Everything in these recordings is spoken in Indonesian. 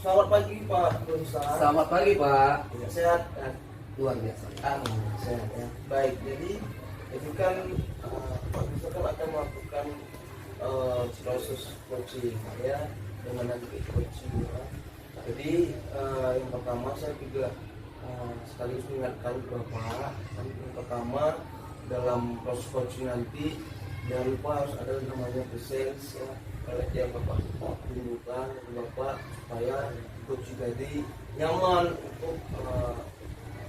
Selamat pagi Pak Ustaz. Selamat pagi Pak. Ya, sehat kan? Luar biasa. Sehat ya. Baik, jadi itu kan Pak Ustaz kan akan melakukan proses coaching ya dengan nanti coaching ya. Jadi yang pertama saya juga sekaligus mengingatkan Bapak, yang pertama dalam proses coaching nanti jangan lupa harus ada namanya presence ya. Kalau yang Bapak tunjukkan Bapak supaya coach tadi nyaman untuk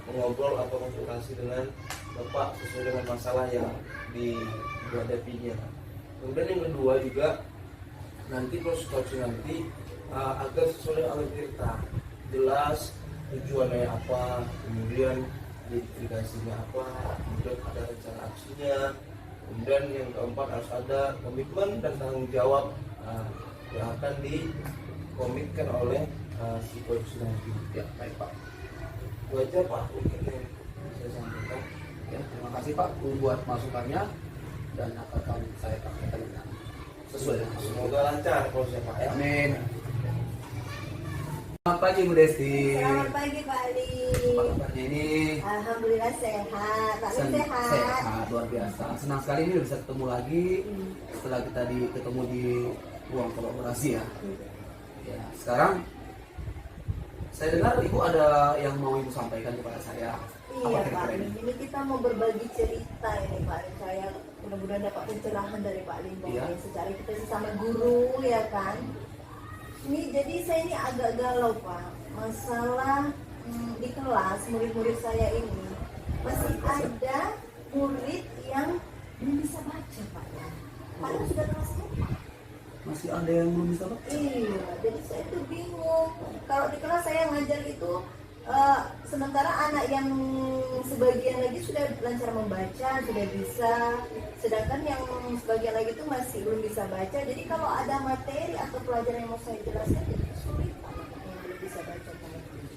mengobrol atau konsultasi dengan Bapak sesuai dengan masalah yang dihadapinya. Kemudian yang kedua juga nanti proses coaching nanti agar sesuai dengan kita jelas tujuannya apa, kemudian identifikasinya apa, kemudian ada rencana aksinya, kemudian yang keempat harus ada komitmen dan tanggung jawab yang akan dikomitkan oleh si coach nanti. Ya, baik Pak. Itu aja Pak mungkin yang saya sampaikan. Ya, terima kasih Pak buat masukannya dan akan saya praktekkan dengan sesuai dengan masukan. Semoga lancar prosesnya Pak ya. Amin. Selamat pagi Bu Desti. Selamat pagi Pak Ali. Apa kabarnya ini? Alhamdulillah sehat. Pak Ali sehat. Sehat, luar biasa. Senang sekali ini bisa ketemu lagi setelah kita ketemu di ruang kolaborasi ya. Ya, sekarang saya dengar Ibu ada yang mau Ibu sampaikan kepada saya. Iya Pak Ali, ini kita mau berbagi cerita ini Pak Ali. Saya mudah-mudahan dapat pencerahan dari Pak Limbong Iya. secara kita sesama guru ya kan. Ini jadi saya ini agak galau Pak. Masalah di kelas murid-murid saya ini masih ada murid yang belum bisa baca Pak ya. Padahal sudah kelas 4. Masih ada yang belum bisa baca? Iya, jadi saya tuh bingung. Kalau di kelas saya ngajar itu sementara anak yang sebagian lagi sudah lancar membaca, sudah bisa, sedangkan yang sebagian lagi itu masih belum bisa baca. Jadi kalau ada materi atau pelajaran yang mau saya jelaskan itu sulit Pak, yang belum bisa baca.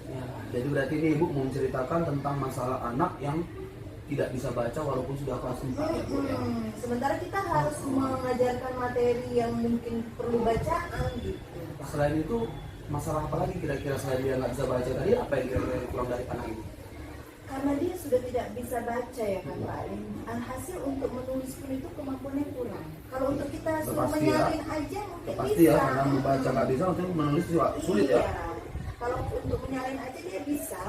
Ya, jadi berarti ini Ibu mau menceritakan tentang masalah anak yang tidak bisa baca walaupun sudah kelas 4 ya Bu ya. Sementara kita harus mengajarkan materi yang mungkin perlu bacaan gitu. Selain itu masalah apa lagi kira-kira selain dia nggak bisa baca tadi, apa yang kira-kira kurang dari anak ini? Karena dia sudah tidak bisa baca ya kan Pak Alim. Alhasil untuk menulis pun itu kemampuannya kurang. Kalau untuk kita suruh Pasti menyalin aja mungkin Pasti bisa. ya, karena membaca nggak bisa, untuk menulis juga sulit Iya. ya. Kalau untuk menyalin aja dia bisa.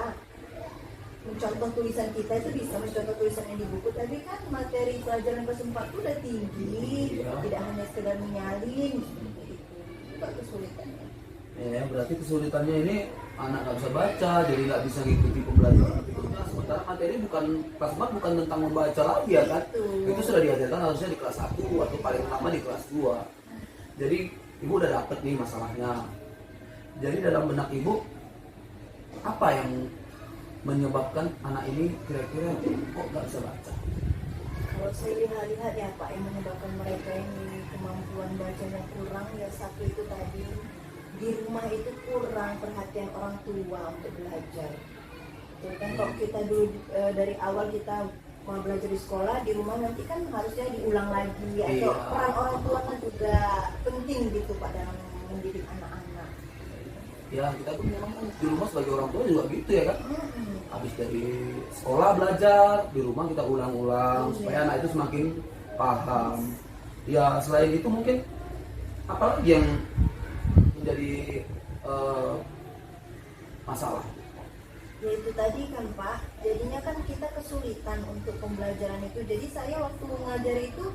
Mencontoh tulisan kita itu bisa, mencontoh tulisan yang di buku. Tapi kan materi pelajaran kelas 4 itu udah tinggi, Iya. tidak hanya sekedar menyalin. Itu kesulitannya. Ya, berarti kesulitannya ini anak nggak bisa baca, jadi nggak bisa ngikuti pembelajaran. Sementara materi bukan kelas 4 bukan tentang membaca lagi ya kan? Itu sudah diajarkan harusnya di kelas 1 atau paling lama di kelas 2. Jadi Ibu udah dapet nih masalahnya. Jadi dalam benak Ibu apa yang menyebabkan anak ini kira-kira kok nggak bisa baca? Kalau saya lihat ya Pak, yang menyebabkan mereka ini kemampuan bacanya kurang ya satu itu tadi, di rumah itu kurang perhatian orang tua untuk belajar. Jadi kan kalau kita dulu dari awal kita mau belajar di sekolah, di rumah nanti kan harusnya diulang lagi. Atau Iya. peran orang tua kan juga penting gitu Pak dalam mendidik anak-anak. Ya kita tuh memang di rumah sebagai orang tua juga gitu ya kan? Habis dari sekolah belajar, di rumah kita ulang-ulang supaya anak itu semakin paham. Ya selain itu mungkin apalagi yang menjadi masalah? Ya itu tadi kan Pak, jadinya kan kita kesulitan untuk pembelajaran itu. Jadi saya waktu mengajar itu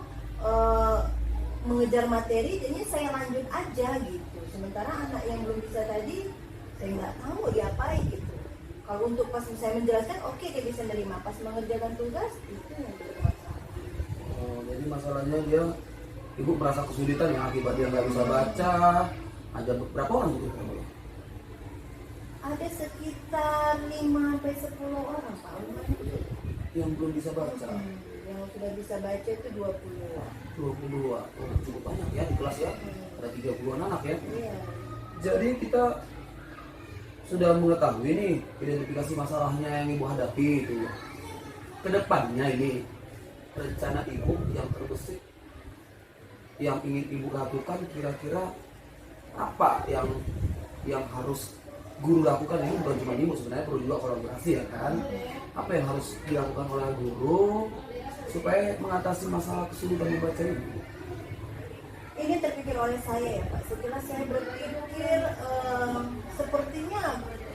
mengejar materi, jadinya saya lanjut aja gitu. Sementara anak yang belum bisa tadi, saya nggak tahu mau diapain gitu. Kalau untuk pas saya menjelaskan, oke dia bisa menerima. Pas mengerjakan tugas, itu yang bermasalah. Jadi masalahnya dia, Ibu merasa kesulitan ya akibat dia nggak bisa baca. Ada berapa orang gitu? Ada sekitar 5-10 orang Pak. Yang belum bisa baca? Yang sudah bisa baca itu 20. 22. Oh, cukup banyak ya di kelas ya. Ada 30-an anak ya. Iya. Jadi kita sudah mengetahui nih identifikasi masalahnya yang Ibu hadapi itu. Kedepannya ini rencana Ibu yang terbesit yang ingin Ibu lakukan kira-kira apa yang harus guru lakukan ini bukan cuma ibu, sebenarnya perlu juga kolaborasi ya kan. Apa yang harus dilakukan oleh guru supaya mengatasi masalah kesulitan membaca ini? Ini terpikir oleh saya ya Pak. Setelah saya berpikir sepertinya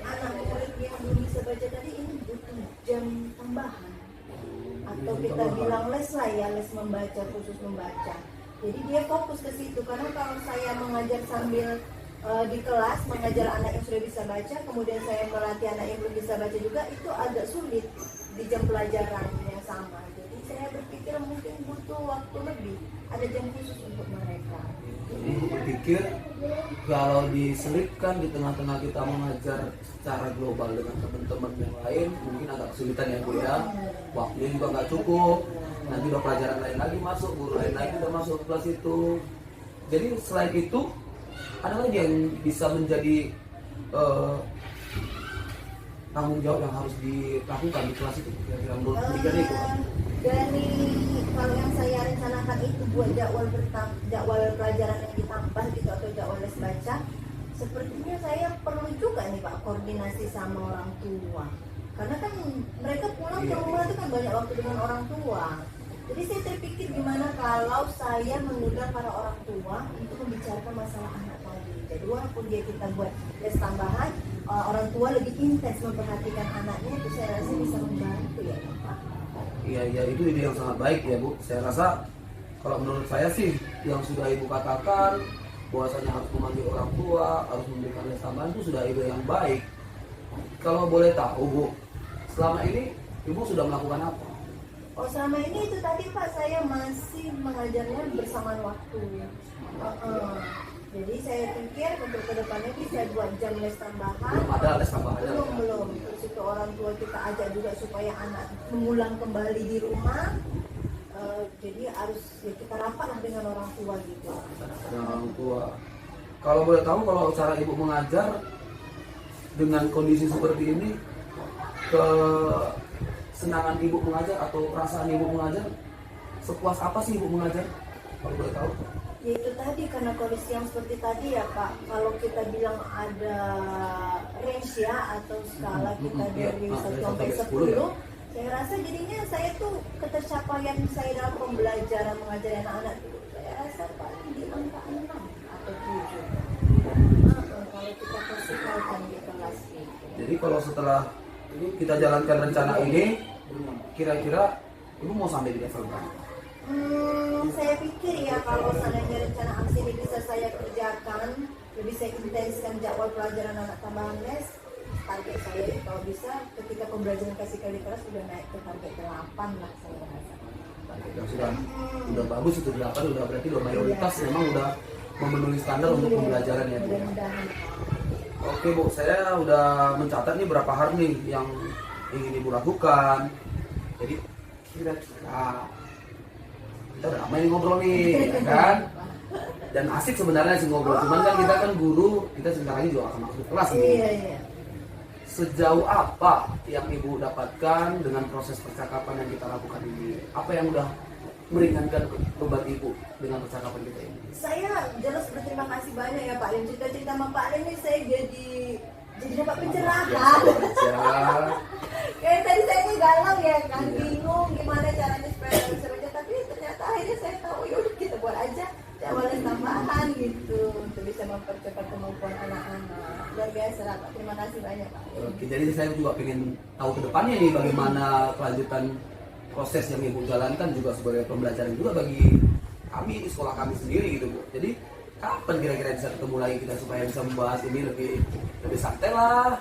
anak murid yang belum bisa baca tadi ini butuh jam tambahan. Atau kita bilang les lah ya, les membaca, khusus membaca. Jadi dia fokus ke situ, karena kalau saya mengajar sambil di kelas mengajar anak yang sudah bisa baca, kemudian saya melatih anak yang belum bisa baca juga, itu agak sulit di jam pelajaran yang sama. Jadi saya berpikir mungkin butuh waktu lebih, ada jam khusus untuk mereka. Jadi ibu berpikir kalau diselipkan di tengah-tengah kita mengajar secara global dengan teman-teman yang lain mungkin agak kesulitan ya Bu ya. Waktunya juga nggak cukup. Nanti udah pelajaran lain lagi masuk, guru lain lagi udah masuk ke kelas itu. Jadi selain itu ada lagi yang bisa menjadi tanggung jawab yang harus dilakukan di kelas itu. Kira-kira menurut pendidikan itu. Dari kalau yang saya rencanakan itu buat jadwal pelajaran yang ditambah gitu atau jadwal les baca, sepertinya saya perlu juga nih Pak koordinasi sama orang tua, karena kan mereka pulang ke rumah itu kan banyak waktu dengan orang tua. Jadi saya terpikir gimana kalau saya mengundang para orang tua untuk membicarakan masalah anak tadi. Jadi walaupun dia kita buat les tambahan, orang tua lebih intens memperhatikan anaknya, itu saya rasa bisa membantu ya Pak. Iya, itu ide yang sangat baik ya Bu. Saya rasa kalau menurut saya sih yang sudah Ibu katakan bahwasanya harus memanggil orang tua, harus memberikan les tambahan itu sudah ide yang baik. Kalau boleh tahu Bu, selama ini Ibu sudah melakukan apa? Oh selama ini itu tadi Pak, saya masih mengajarnya bersamaan waktu. Jadi saya pikir untuk kedepannya bisa buat jam les tambahan. Belum ada les tambahannya? Belum. Terus itu orang tua kita ajak juga supaya anak mengulang kembali di rumah. Jadi harus ya kita rapat lah dengan orang tua gitu. Dengan orang tua. Kalau boleh tahu kalau cara Ibu mengajar dengan kondisi seperti ini, kesenangan Ibu mengajar atau perasaan Ibu mengajar, sepuas apa sih Ibu mengajar? Kalau boleh tahu? Ya itu tadi, karena kondisi yang seperti tadi ya Pak, kalau kita bilang ada range ya atau skala kita dari 1 sampai 10 ya. Saya rasa jadinya saya tuh ketercapaian saya dalam pembelajaran mengajar anak-anak itu saya rasa paling di angka 6 atau 7 kalau kita persikalkan di kelas itu. Jadi kalau setelah ini kita jalankan rencana ini, kira-kira Ibu mau sampai di level berapa? Saya pikir ya kalau seandainya rencana aksi ini bisa saya kerjakan, lebih saya intenskan jadwal pelajaran anak tambahan les, target saya kalau bisa ketika pembelajaran kasih kali kelas sudah naik ke target 8 lah saya rasa. Sudah bagus itu 8, udah berarti udah mayoritas memang udah memenuhi standar untuk pembelajaran ya Bu. Mudah-mudahan. Oke Bu, saya udah mencatat nih berapa hal nih yang ingin Ibu lakukan. Jadi kira-kira kita udah lama ini ngobrol nih, ya kan? Dan asik sebenarnya sih ngobrol, cuman kan kita kan guru, kita sebentar lagi juga akan masuk kelas nih. Iya. Sejauh apa yang Ibu dapatkan dengan proses percakapan yang kita lakukan ini? Apa yang udah meringankan beban Ibu dengan percakapan kita ini? Saya jelas berterima kasih banyak ya Pak Lim. Cerita-cerita sama Pak Lim ini saya jadi dapat pencerahan. Kayak tadi saya ini galau ya kan, bingung gimana caranya supaya bisa baca, tapi ternyata akhirnya saya tahu yaudah kita buat aja jadwal tambahan gitu untuk bisa mempercepat kemampuan anak-anak. Luar biasa lah Pak, terima kasih banyak Pak. Oke, jadi saya juga pengen tahu ke depannya nih bagaimana kelanjutan proses yang Ibu jalankan juga sebagai pembelajaran juga bagi kami di sekolah kami sendiri gitu Bu. Jadi kapan kira-kira bisa ketemu lagi kita supaya bisa membahas ini lebih santai lah.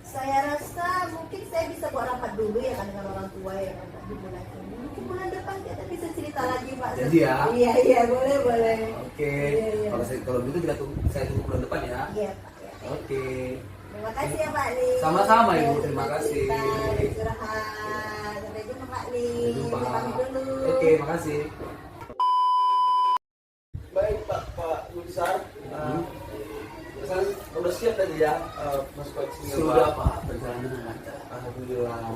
Saya rasa mungkin saya bisa buat rapat dulu ya kan dengan orang tua ya kan di bulan ini. Mungkin bulan depan kita bisa cerita lagi Pak. Jadi ya. Iya boleh. Oke. Iya. Kalau gitu saya tunggu bulan depan ya. Iya Pak. Ya. Oke. Terima kasih ya Pak Lim. Sama-sama Ibu, terima kasih. Istirahat. Sampai jumpa Pak Lim. Sampai jumpa. Saya pamit dulu. Oke, makasih. Baik Pak Yudisar, udah siap tadi ya Mas Coach? Sudah Pak, berjalan dengan lancar. Alhamdulillah.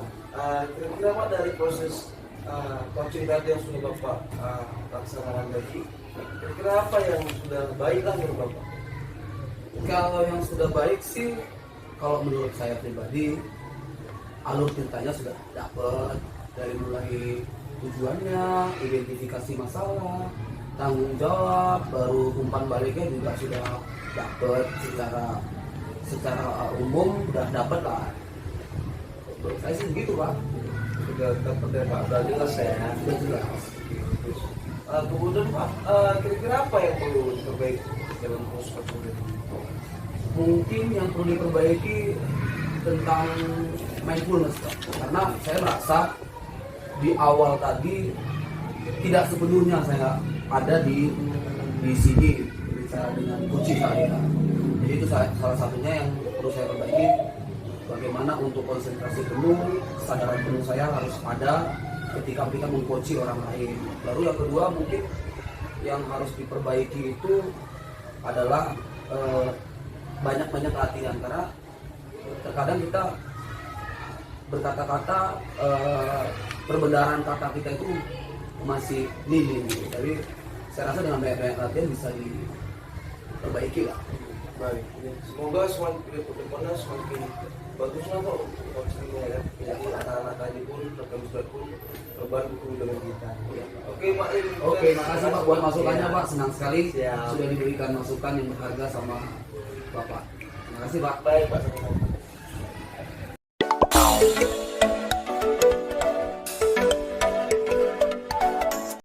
Kira-kira Pak dari proses coaching tadi yang sudah Bapak laksanakan tadi, kira-kira apa yang sudah baik lah menurut Bapak? Kalau yang sudah baik sih, kalau menurut saya pribadi alur ceritanya sudah dapat, dari mulai tujuannya, identifikasi masalah, tanggung jawab, baru umpan baliknya juga sudah dapat secara umum, udah dapat lah. Menurut saya sih begitu Pak, Sudah dapat ya Pak, sudah jelas ya. sudah jelas. Kemudian Pak, kira-kira apa yang perlu diperbaiki dalam proses patroli? Mungkin yang perlu diperbaiki tentang mindfulness Pak. Karena saya merasa di awal tadi tidak sepenuhnya saya ada di sini bicara dengan kunci saya. Jadi itu salah satunya yang perlu saya perbaiki, bagaimana untuk konsentrasi penuh, kesadaran penuh saya harus ada ketika kita mengcoachi orang lain. Lalu yang kedua mungkin yang harus diperbaiki itu adalah banyak-banyak latihan, karena terkadang kita berkata-kata perbendaharaan kata kita itu masih minim gitu. Jadi saya rasa dengan banyak-banyak latihan bisa diperbaiki lah. Baik, semoga semakin ke depannya semakin baguslah Pak untuk coachingnya ya. Jadi anak-anak tadi pun, rekan sudah pun terbantu dengan kita. Oke Pak. Oke, makasih Pak buat masukannya Pak, senang sekali Siap. sudah diberikan masukan yang berharga sama Bapak. Terima kasih Pak. Baik Pak.